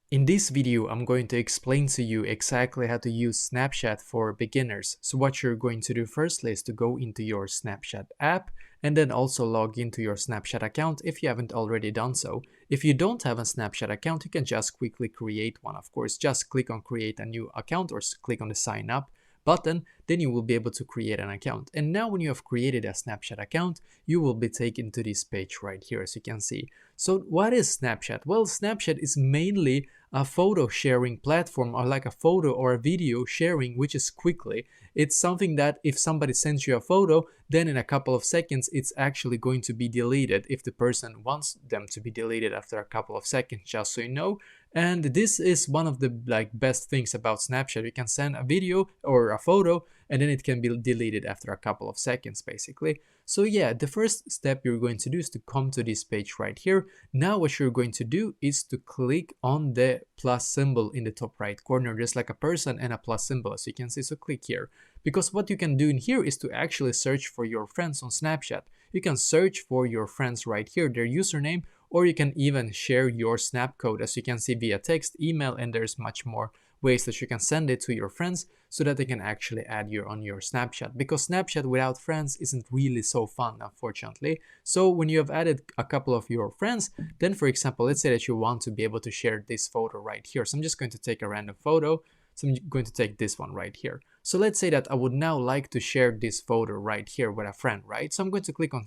In this video, I'm going to explain to you exactly how to use Snapchat for beginners. So what you're going to do firstly is to go into your Snapchat app and then also log into your Snapchat account if you haven't already done so. If you don't have a Snapchat account, you can just quickly create one. Of course, just click on create a new account or click on the sign up button, then you will be able to create an account. And now when you have created a Snapchat account, you will be taken to this page right here, as you can see. So what is Snapchat? Well, Snapchat is mainly a photo sharing platform, or like a photo or a video sharing, which is quickly. It's something that if somebody sends you a photo, then in a couple of seconds it's actually going to be deleted if the person wants them to be deleted after a couple of seconds, just so you know. And this is one of the best things about Snapchat. You can send a video or a photo and then it can be deleted after a couple of seconds basically. So yeah, the first step you're going to do is to come to this page right here. Now what you're going to do is to click on the plus symbol in the top right corner, just like a person and a plus symbol, as you can see. So click here, because what you can do in here is to actually search for your friends on Snapchat. You can search for your friends right here, their username, or you can even share your snap code, as you can see, via text, email, and there's much more ways that you can send it to your friends so that they can actually add you on your Snapchat, because Snapchat without friends isn't really so fun, unfortunately. So when you have added a couple of your friends, then for example, let's say that you want to be able to share this photo right here. So I'm just going to take a random photo. So I'm going to take this one right here. So let's say that I would now like to share this photo right here with a friend, right? So I'm going to click on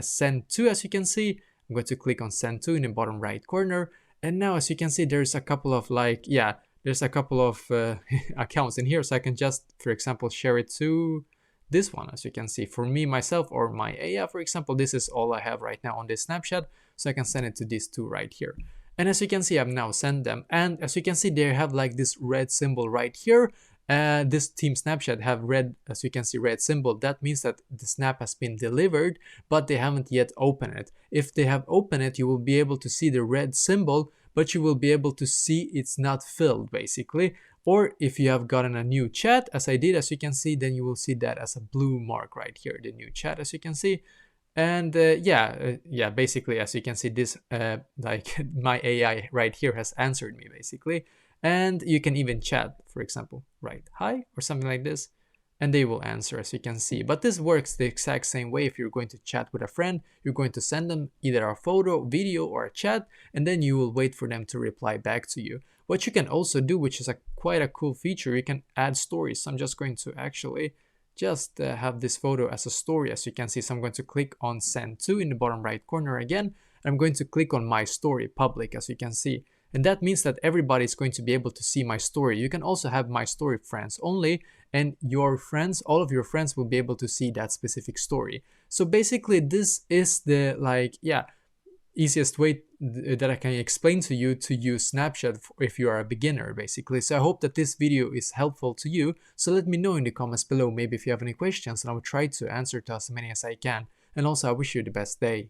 send to, as you can see. I'm going to click on send to in the bottom right corner. And now, as you can see, there's a couple of there's a couple of accounts in here. So I can just, for example, share it to this one, as you can see. For me, myself, or my AI, for example, this is all I have right now on this Snapchat. So I can send it to these two right here. And as you can see, I've now sent them. And as you can see, they have like this red symbol right here. This Team Snapchat have red, as you can see, red symbol. That means that the snap has been delivered, but they haven't yet opened it. If they have opened it, you will be able to see the red symbol, but you will be able to see it's not filled basically. Or if you have gotten a new chat, as I did, as you can see, then you will see that as a blue mark right here, the new chat, as you can see. And yeah, basically, as you can see, this my AI right here has answered me basically. And you can even chat, for example, write hi or something like this, and they will answer, as you can see. But this works the exact same way. If you're going to chat with a friend, you're going to send them either a photo, video, or a chat, and then you will wait for them to reply back to you. What you can also do, which is quite a cool feature, you can add stories. So I'm just going to actually just have this photo as a story, as you can see. So I'm going to click on send to in the bottom right corner again, and I'm going to click on my story public, as you can see. And that means that everybody is going to be able to see my story. You can also have my story friends only, and your friends, all of your friends will be able to see that specific story. So basically this is the easiest way that I can explain to you to use Snapchat if you are a beginner basically. So I hope that this video is helpful to you. So let me know in the comments below, maybe if you have any questions, and I will try to answer to as many as I can. And also I wish you the best day.